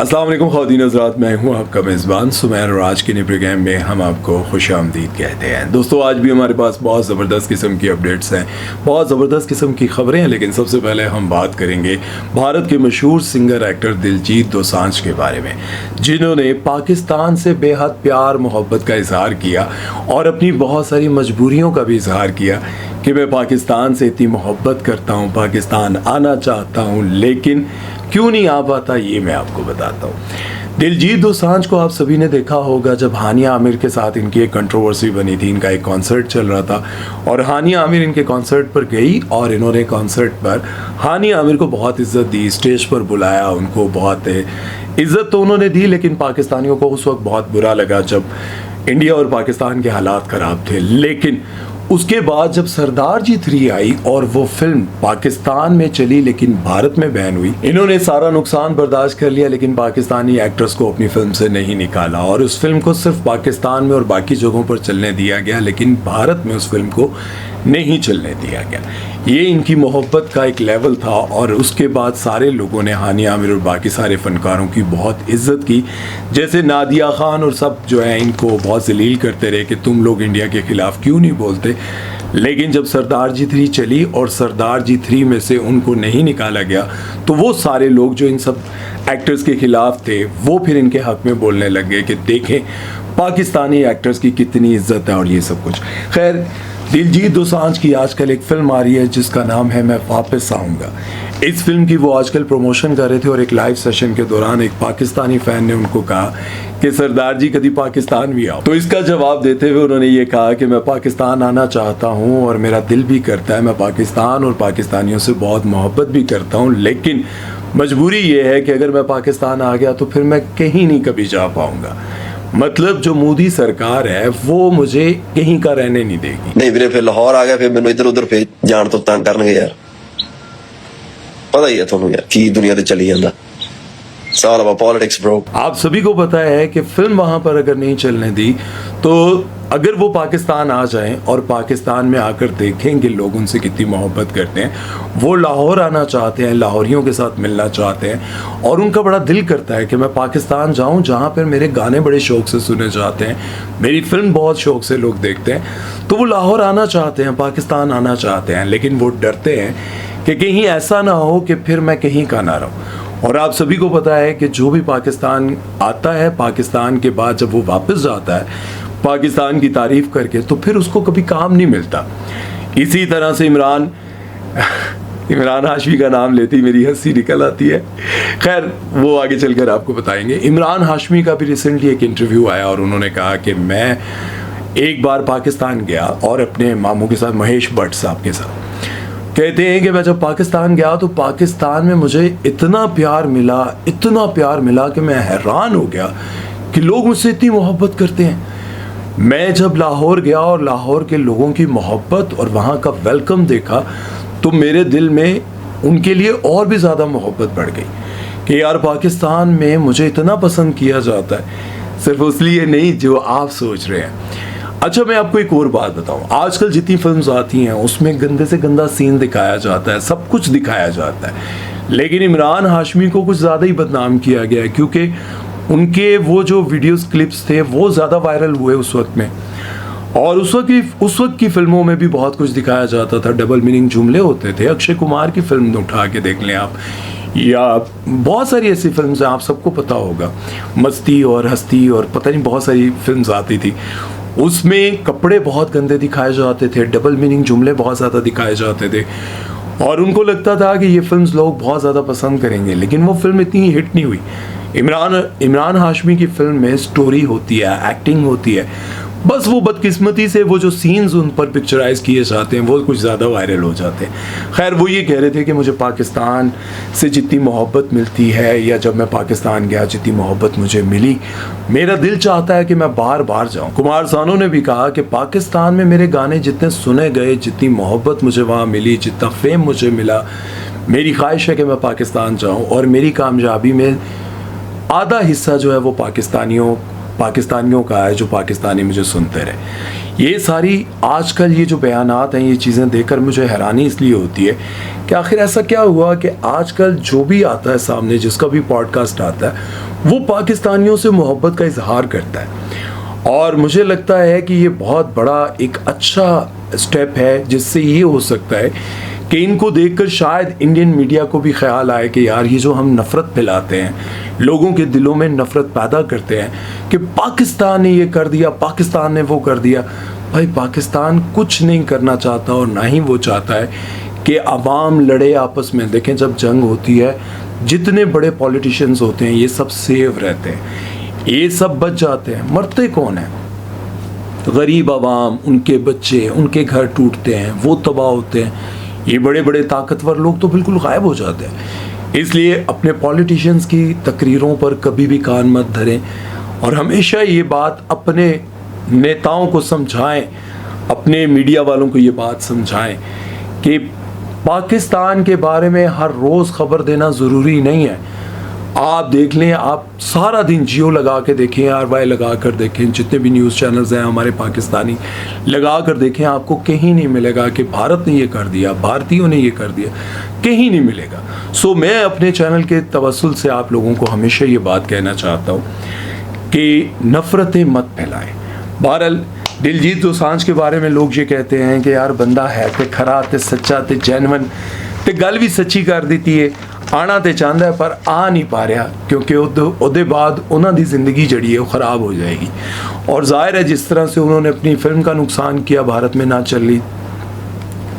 अस्सलाम वालेकुम ख़वातीन हज़रात, मैं हूं आपका मेज़बान सुमैर और आज के नए प्रोग्राम में हम आपको खुशामदीद कहते हैं। दोस्तों, आज भी हमारे पास बहुत ज़बरदस्त किस्म की अपडेट्स हैं, बहुत ज़बरदस्त किस्म की ख़बरें हैं। लेकिन सबसे पहले हम बात करेंगे भारत के मशहूर सिंगर एक्टर दिलजीत दोसांझ के बारे में, जिन्होंने पाकिस्तान से बेहद प्यार मोहब्बत का इजहार किया और अपनी बहुत सारी मजबूरियों का भी इजहार किया कि मैं पाकिस्तान से इतनी मोहब्बत करता हूँ, पाकिस्तान आना चाहता हूँ, लेकिन क्यों नहीं आ पाता, ये मैं आपको बताता हूँ। दिलजीत दोसांझ को आप सभी ने देखा होगा जब हानिया आमिर के साथ इनकी एक कंट्रोवर्सी बनी थी। इनका एक कॉन्सर्ट चल रहा था और हानिया आमिर इनके कॉन्सर्ट पर गई और इन्होंने कॉन्सर्ट पर हानिया आमिर को बहुत इज्जत दी, स्टेज पर बुलाया, उनको बहुत इज्जत तो उन्होंने दी। लेकिन पाकिस्तानियों को उस वक्त बहुत बुरा लगा जब इंडिया और पाकिस्तान के हालात ख़राब थे। लेकिन उसके बाद जब सरदार जी 3 आई और वो फिल्म पाकिस्तान में चली लेकिन भारत में बैन हुई, इन्होंने सारा नुकसान बर्दाश्त कर लिया लेकिन पाकिस्तानी एक्ट्रेस को अपनी फिल्म से नहीं निकाला और उस फिल्म को सिर्फ पाकिस्तान में और बाकी जगहों पर चलने दिया गया, लेकिन भारत में उस फिल्म को नहीं चलने दिया गया। ये इनकी मोहब्बत का एक लेवल था और उसके बाद सारे लोगों ने हानिया आमिर और बाकी सारे फनकारों की बहुत इज्जत की। जैसे नादिया खान और सब जो है इनको बहुत जलील करते रहे कि तुम लोग इंडिया के खिलाफ क्यों नहीं बोलते। लेकिन जब सरदार जी 3 चली और सरदार जी 3 में से उनको नहीं निकाला गया तो वो सारे लोग जो इन सब एक्टर्स के खिलाफ थे वो फिर इनके हक में बोलने लग गए कि देखें पाकिस्तानी एक्टर्स की कितनी इज्जत है और ये सब कुछ। खैर, दिलजीत दोसांझ की आजकल एक फिल्म आ रही है जिसका नाम है मैं वापस आऊँगा। इस फिल्म की वो आजकल प्रमोशन कर रहे थे और एक लाइव सेशन के दौरान एक पाकिस्तानी फ़ैन ने उनको कहा कि सरदार जी कभी पाकिस्तान भी आओ। तो इसका जवाब देते हुए उन्होंने ये कहा कि मैं पाकिस्तान आना चाहता हूँ और मेरा दिल भी करता है, मैं पाकिस्तान और पाकिस्तानियों से बहुत मोहब्बत भी करता हूँ, लेकिन मजबूरी ये है कि अगर मैं पाकिस्तान आ गया तो फिर मैं कहीं नहीं कभी जा पाऊँगा। मतलब जो मोदी सरकार है वो मुझे कहीं का रहने नहीं देगी। नहीं वीरे, फिर लाहौर आ गया, फिर मैनू इधर उधर फिर जान तो तंग करनगे यार। पता ही है तुहानू यार की दुनिया ते चली जांदा। It's all about politics, bro. आप सभी को पता है कि फिल्म वहां पर अगर नहीं चलने दी तो अगर वो पाकिस्तान आ जाएं और पाकिस्तान में आकर देखें कि लोग उनसे कितनी मोहब्बत करते हैं, वो लाहौर आना चाहते हैं, लाहौरियों के साथ मिलना चाहते हैं और उनका बड़ा दिल करता है कि मैं पाकिस्तान जाऊं जहां पर मेरे गाने बड़े शौक से सुने जाते हैं, मेरी फिल्म बहुत शौक से लोग देखते हैं, तो वो लाहौर आना चाहते हैं, पाकिस्तान आना चाहते हैं, लेकिन वो डरते हैं कि कहीं ऐसा ना हो कि फिर मैं कहीं का ना रहूं। और आप सभी को पता है कि जो भी पाकिस्तान आता है, पाकिस्तान के बाद जब वो वापस जाता है पाकिस्तान की तारीफ करके, तो फिर उसको कभी काम नहीं मिलता। इसी तरह से इमरान हाशमी का नाम लेते ही मेरी हंसी निकल आती है। खैर, वो आगे चलकर आपको बताएंगे। इमरान हाशमी का भी रिसेंटली एक इंटरव्यू आया और उन्होंने कहा कि मैं एक बार पाकिस्तान गया और अपने मामू के साथ, महेश भट्ट साहब के साथ, कहते हैं कि मैं जब पाकिस्तान गया तो पाकिस्तान में मुझे इतना प्यार मिला कि मैं हैरान हो गया कि लोग मुझसे इतनी मोहब्बत करते हैं। मैं जब लाहौर गया और लाहौर के लोगों की मोहब्बत और वहाँ का वेलकम देखा तो मेरे दिल में उनके लिए और भी ज़्यादा मोहब्बत बढ़ गई कि यार पाकिस्तान में मुझे इतना पसंद किया जाता है, सिर्फ इसलिए नहीं जो आप सोच रहे हैं। अच्छा, मैं आपको एक और बात बताऊं, आजकल जितनी फिल्म्स आती हैं उसमें गंदे से गंदा सीन दिखाया जाता है, सब कुछ दिखाया जाता है, लेकिन इमरान हाशमी को कुछ ज़्यादा ही बदनाम किया गया है क्योंकि उनके वो जो वीडियोस क्लिप्स थे वो ज़्यादा वायरल हुए उस वक्त में। और उस वक्त की फिल्मों में भी बहुत कुछ दिखाया जाता था, डबल मीनिंग जुमले होते थे। अक्षय कुमार की फिल्म उठा के देख लें आप, या बहुत सारी ऐसी फिल्म्स हैं, आप सबको पता होगा, मस्ती और हस्ती और पता नहीं बहुत सारी फिल्म्स आती थी, उसमें कपड़े बहुत गंदे दिखाए जाते थे, डबल मीनिंग जुमले बहुत ज़्यादा दिखाए जाते थे और उनको लगता था कि ये फिल्म्स लोग बहुत ज़्यादा पसंद करेंगे, लेकिन वो फिल्म इतनी हिट नहीं हुई। इमरान हाशमी की फिल्म में स्टोरी होती है, एक्टिंग होती है, बस वो बदकिस्मती से वो जो सीन्स उन पर पिक्चराइज किए जाते हैं वो कुछ ज़्यादा वायरल हो जाते हैं। खैर, वो ये कह रहे थे कि मुझे पाकिस्तान से जितनी मोहब्बत मिलती है या जब मैं पाकिस्तान गया जितनी मोहब्बत मुझे मिली, मेरा दिल चाहता है कि मैं बार बार जाऊं। कुमार सानू ने भी कहा कि पाकिस्तान में मेरे गाने जितने सुने गए, जितनी मोहब्बत मुझे वहाँ मिली, जितना फेम मुझे मिला, मेरी ख्वाहिश है कि मैं पाकिस्तान जाऊँ और मेरी कामयाबी में आधा हिस्सा जो है वो पाकिस्तानियों पाकिस्तानियों का है जो पाकिस्तानी मुझे सुनते रहे। ये सारी आजकल ये जो बयानात हैं, ये चीज़ें देखकर मुझे हैरानी इसलिए होती है कि आखिर ऐसा क्या हुआ कि आजकल जो भी आता है सामने, जिसका भी पॉडकास्ट आता है, वो पाकिस्तानियों से मोहब्बत का इजहार करता है। और मुझे लगता है कि ये बहुत बड़ा एक अच्छा स्टेप है, जिससे ये हो सकता है कि इनको देखकर शायद इंडियन मीडिया को भी ख्याल आए कि यार ये जो हम नफ़रत फैलाते हैं, लोगों के दिलों में नफ़रत पैदा करते हैं कि पाकिस्तान ने ये कर दिया, पाकिस्तान ने वो कर दिया। भाई पाकिस्तान कुछ नहीं करना चाहता और ना ही वो चाहता है कि अवाम लड़े आपस में। देखें, जब जंग होती है, जितने बड़े पॉलिटिशियंस होते हैं ये सब सेव रहते हैं, ये सब बच जाते हैं। मरते कौन है? गरीब अवाम, उनके बच्चे, उनके घर टूटते हैं, वो तबाह होते हैं। ये बड़े बड़े ताकतवर लोग तो बिल्कुल गायब हो जाते हैं। इसलिए अपने पॉलिटिशियंस की तकरीरों पर कभी भी कान मत धरें और हमेशा ये बात अपने नेताओं को समझाएं, अपने मीडिया वालों को ये बात समझाएं कि पाकिस्तान के बारे में हर रोज़ खबर देना ज़रूरी नहीं है। आप देख लें, आप सारा दिन जियो लगा के देखें, RY लगा कर देखें, जितने भी न्यूज़ चैनल्स हैं हमारे पाकिस्तानी, लगा कर देखें, आपको कहीं नहीं मिलेगा कि भारत ने ये कर दिया, भारतीयों ने ये कर दिया, कहीं नहीं मिलेगा। सो मैं अपने चैनल के तवस्सुल से आप लोगों को हमेशा ये बात कहना चाहता हूँ कि नफ़रतें मत फैलाएं। बहरहाल दिलजीत दोसांझ के बारे में लोग ये कहते हैं कि यार बंदा है ते खरा ते सच्चा ते जैनवन ते गल भी सच्ची कर देती है, आना तो चाहता है पर आ नहीं पा रहा, क्योंकि उसके बाद उन्होंने ज़िंदगी जड़ी है वो ख़राब हो जाएगी। और जाहिर है जिस तरह से उन्होंने अपनी फिल्म का नुकसान किया, भारत में ना चली,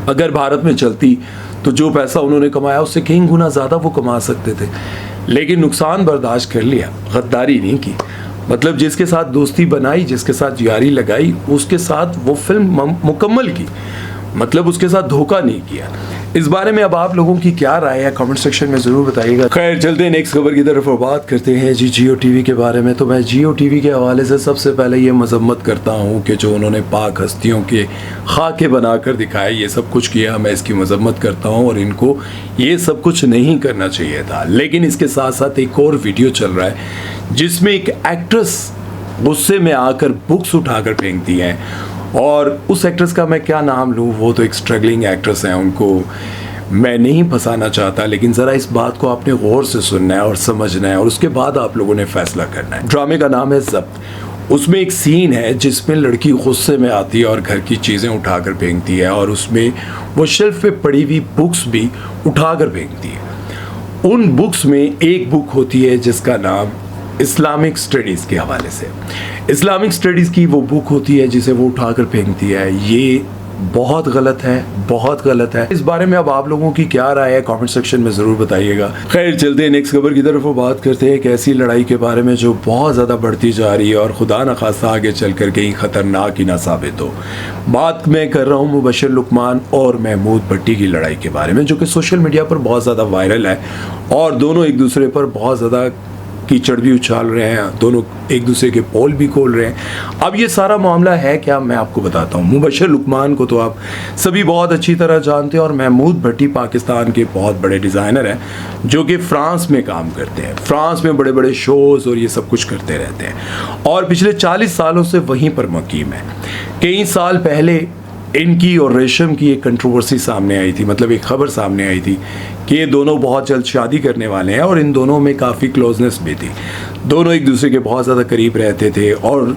अगर भारत में चलती तो जो पैसा उन्होंने कमाया उससे कहीं गुना ज़्यादा वो कमा सकते थे, लेकिन नुकसान बर्दाश्त कर लिया, गद्दारी नहीं की। मतलब जिसके साथ दोस्ती बनाई, जिसके साथ यारी लगाई, उसके साथ वो फिल्म मुकम्मल की, मतलब उसके साथ धोखा नहीं किया। इस बारे में अब आप लोगों की क्या राय है, कमेंट सेक्शन में ज़रूर बताइएगा। खैर चलते हैं नेक्स्ट खबर की तरफ और बात करते हैं जी जियो टीवी के बारे में। तो मैं जियो टीवी के हवाले से सबसे पहले ये मजम्मत करता हूँ कि जो उन्होंने पाक हस्तियों के खाके बनाकर दिखाए, ये सब कुछ किया, मैं इसकी मजम्मत करता हूँ और इनको ये सब कुछ नहीं करना चाहिए था। लेकिन इसके साथ साथ एक और वीडियो चल रहा है जिसमें एक एक्ट्रेस गुस्से में आकर बुक्स उठाकर फेंकती हैं, और उस एक्ट्रेस का मैं क्या नाम लूँ, वो तो एक स्ट्रगलिंग एक्ट्रेस हैं, उनको मैं नहीं फंसाना चाहता, लेकिन ज़रा इस बात को आपने गौर से सुनना है और समझना है और उसके बाद आप लोगों ने फैसला करना है। ड्रामे का नाम है ज़ब्त। उसमें एक सीन है जिसमें लड़की गुस्से में आती है और घर की चीज़ें उठाकर फेंकती है, और उसमें वो शेल्फ पे पड़ी हुई बुक्स भी उठाकर फेंकती है। उन बुक्स में एक बुक होती है जिसका नाम इस्लामिक स्टडीज़ के हवाले से, इस्लामिक स्टडीज़ की वो बुक होती है जिसे वो उठाकर फेंकती है। ये बहुत गलत है, बहुत गलत है। इस बारे में अब आप लोगों की क्या राय है, कमेंट सेक्शन में ज़रूर बताइएगा। खैर चलते हैं नेक्स्ट खबर की तरफ और बात करते हैं एक ऐसी लड़ाई के बारे में जो बहुत ज़्यादा बढ़ती जा रही है और खुदा न खास्ता आगे चलकर कहीं ख़तरनाक ही ना साबित हो। बात मैं कर रहा हूँ मुबशर लुकमान और महमूद भट्टी की लड़ाई के बारे में, जो कि सोशल मीडिया पर बहुत ज़्यादा वायरल है और दोनों एक दूसरे पर बहुत ज़्यादा कीचड़ भी उछाल रहे हैं, दोनों एक दूसरे के पोल भी खोल रहे हैं। अब ये सारा मामला है क्या, मैं आपको बताता हूँ। मुबशर लुकमान को तो आप सभी बहुत अच्छी तरह जानते हैं और महमूद भट्टी पाकिस्तान के बहुत बड़े डिज़ाइनर हैं जो कि फ्रांस में काम करते हैं, फ्रांस में बड़े बड़े शोज़ और ये सब कुछ करते रहते हैं और पिछले 40 सालों से वहीं पर मुकीम है। कई साल पहले इनकी और रेशम की एक कंट्रोवर्सी सामने आई थी, मतलब एक खबर सामने आई थी कि ये दोनों बहुत जल्द शादी करने वाले हैं और इन दोनों में काफ़ी क्लोजनेस भी थी, दोनों एक दूसरे के बहुत ज़्यादा करीब रहते थे और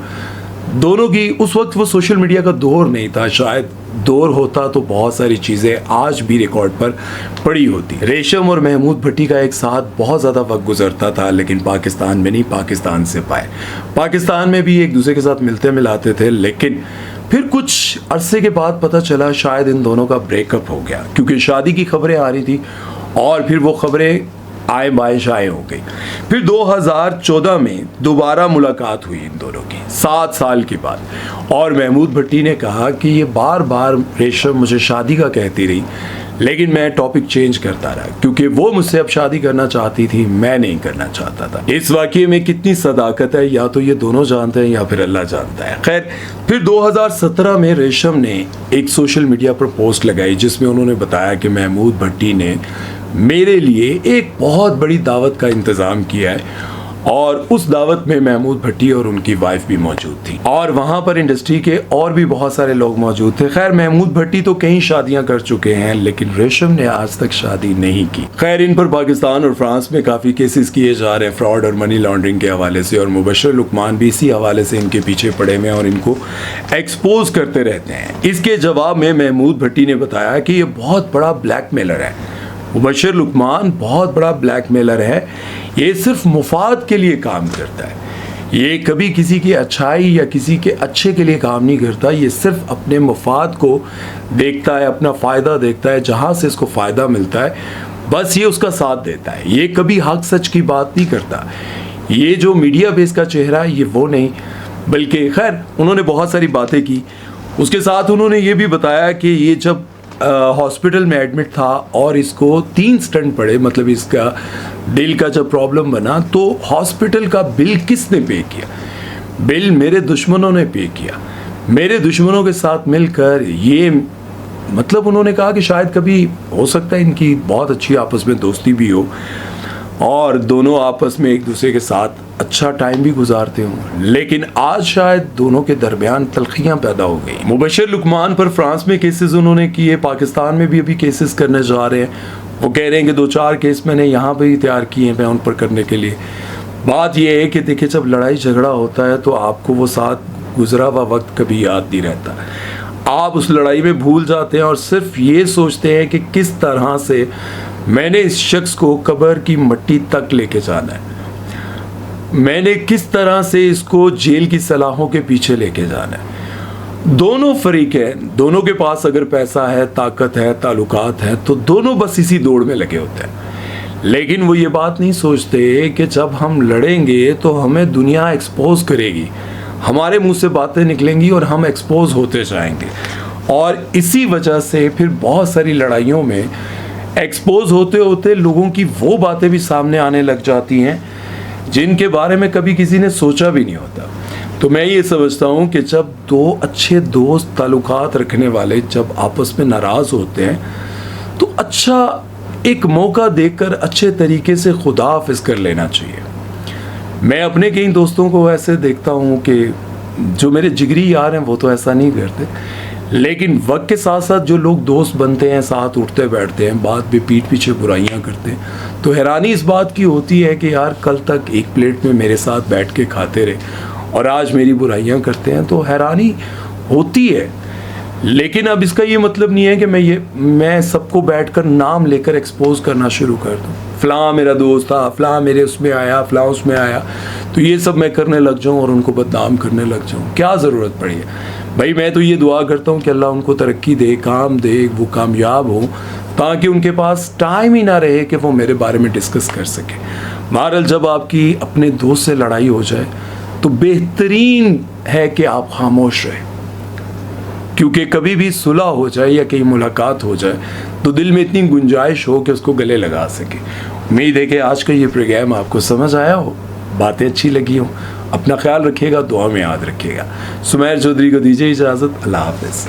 दोनों की उस वक्त वो सोशल मीडिया का दौर नहीं था, शायद दौर होता तो बहुत सारी चीज़ें आज भी रिकॉर्ड पर पड़ी होती। रेशम और महमूद भट्टी का एक साथ बहुत ज़्यादा वक्त गुजरता था, लेकिन पाकिस्तान में नहीं, पाकिस्तान से पाए। पाकिस्तान में भी एक दूसरे के साथ मिलते मिलाते थे, लेकिन फिर कुछ अरसे के बाद पता चला शायद इन दोनों का ब्रेकअप हो गया, क्योंकि शादी की खबरें आ रही थी और फिर वो खबरें आए बाएं शाये हो गई। फिर 2014 में दोबारा मुलाकात हुई इन दोनों की 7 साल के बाद, और महमूद भट्टी ने कहा कि ये बार बार रेशम मुझे शादी का कहती रही, लेकिन मैं टॉपिक चेंज करता रहा क्योंकि वो मुझसे अब शादी करना चाहती थी, मैं नहीं करना चाहता था। इस वाक़ये में कितनी सदाकत है या तो ये दोनों जानते हैं या फिर अल्लाह जानता है। खैर फिर 2017 में रेशम ने एक सोशल मीडिया पर पोस्ट लगाई जिसमें उन्होंने बताया कि महमूद भट्टी ने मेरे लिए एक बहुत बड़ी दावत का इंतज़ाम किया है और उस दावत में महमूद भट्टी और उनकी वाइफ भी मौजूद थी और वहां पर इंडस्ट्री के और भी बहुत सारे लोग मौजूद थे। खैर, महमूद भट्टी तो कई शादियां कर चुके हैं, लेकिन रेशम ने आज तक शादी नहीं की। खैर, इन पर पाकिस्तान और फ्रांस में काफ़ी केसेस किए जा रहे हैं फ्रॉड और मनी लॉन्ड्रिंग के हवाले से, और मुबशर लुकमान भी इसी हवाले से इनके पीछे पड़े हुए हैं और इनको एक्सपोज करते रहते हैं। इसके जवाब में महमूद भट्टी ने बताया कि ये बहुत बड़ा ब्लैकमेलर है। मुबशर लुकमान बहुत बड़ा ब्लैकमेलर है, ये सिर्फ मुफाद के लिए काम करता है, ये कभी किसी की अच्छाई या किसी के अच्छे के लिए काम नहीं करता, ये सिर्फ अपने मुफाद को देखता है, अपना फ़ायदा देखता है, जहाँ से इसको फ़ायदा मिलता है बस ये उसका साथ देता है, ये कभी हक सच की बात नहीं करता। ये जो मीडिया बेस का चेहरा है ये वो नहीं, बल्कि खैर उन्होंने बहुत सारी बातें की। उसके साथ उन्होंने ये भी बताया कि ये जब हॉस्पिटल में एडमिट था और इसको 3 स्टंट पड़े, मतलब इसका दिल का जब प्रॉब्लम बना, तो हॉस्पिटल का बिल किसने पे किया? बिल मेरे दुश्मनों ने पे किया, मेरे दुश्मनों के साथ मिलकर। ये मतलब उन्होंने कहा कि शायद कभी हो सकता है इनकी बहुत अच्छी आपस में दोस्ती भी हो और दोनों आपस में एक दूसरे के साथ अच्छा टाइम भी गुजारते हों, लेकिन आज शायद दोनों के दरमियान तलखियां पैदा हो गई। मुबशर लुकमान पर फ्रांस में केसेस उन्होंने किए, पाकिस्तान में भी अभी केसेस करने जा रहे हैं। वो कह रहे हैं कि 2-4 केस मैंने यहाँ पर ही तैयार किए हैं मैं उन पर करने के लिए। बात यह है कि देखिए, जब लड़ाई झगड़ा होता है तो आपको वो साथ गुजरा हुआ वक्त कभी याद नहीं रहता, आप उस लड़ाई में भूल जाते हैं और सिर्फ ये सोचते हैं कि किस तरह से मैंने इस शख्स को कब्र की मिट्टी तक लेके जाना है, मैंने किस तरह से इसको जेल की सलाहों के पीछे लेके जाना है। दोनों फरीक हैं, दोनों के पास अगर पैसा है, ताकत है, ताल्लुकात है, तो दोनों बस इसी दौड़ में लगे होते हैं। लेकिन वो ये बात नहीं सोचते कि जब हम लड़ेंगे तो हमें दुनिया एक्सपोज करेगी, हमारे मुंह से बातें निकलेंगी और हम एक्सपोज होते जाएंगे। और इसी वजह से फिर बहुत सारी लड़ाइयों में एक्सपोज होते होते लोगों की वो बातें भी सामने आने लग जाती हैं जिनके बारे में कभी किसी ने सोचा भी नहीं होता। तो मैं ये समझता हूँ कि जब 2 अच्छे दोस्त ताल्लुकात रखने वाले जब आपस में नाराज़ होते हैं तो अच्छा एक मौका देखकर अच्छे तरीके से खुदा हाफिज कर लेना चाहिए। मैं अपने कई दोस्तों को ऐसे देखता हूँ कि जो मेरे जिगरी यार हैं वो तो ऐसा नहीं करते, लेकिन वक्त के साथ साथ जो लोग दोस्त बनते हैं, साथ उठते बैठते हैं, बात भी पीठ पीछे बुराइयां करते हैं, तो हैरानी इस बात की होती है कि यार कल तक एक प्लेट में मेरे साथ बैठ के खाते रहे और आज मेरी बुराइयां करते हैं, तो हैरानी होती है। लेकिन अब इसका ये मतलब नहीं है कि मैं सबको बैठकर नाम लेकर एक्सपोज करना शुरू कर दूँ, फ़लाँ मेरा दोस्त था, फ़लाँ मेरे उसमें आया, फ़लाँ उसमें आया, तो ये सब मैं करने लग जाऊँ और उनको बदनाम करने लग जाऊँ। क्या ज़रूरत पड़ी है भाई? मैं तो ये दुआ करता हूँ कि अल्लाह उनको तरक्की दे, काम दे, वो कामयाब हो, ताकि उनके पास टाइम ही ना रहे कि वो मेरे बारे में डिस्कस कर सके। बहरहाल, जब आपकी अपने दोस्त से लड़ाई हो जाए तो बेहतरीन है कि आप खामोश रहें, क्योंकि कभी भी सुलह हो जाए या कहीं मुलाकात हो जाए तो दिल में इतनी गुंजाइश हो कि उसको गले लगा सके। उम्मीद है कि आज का ये प्रोग्राम आपको समझ आया हो, बातें अच्छी लगी हो। अपना ख्याल रखिएगा, दुआ में याद रखिएगा। सुमैर चौधरी को दीजिए इजाज़त। अल्लाह हाफ़िज़।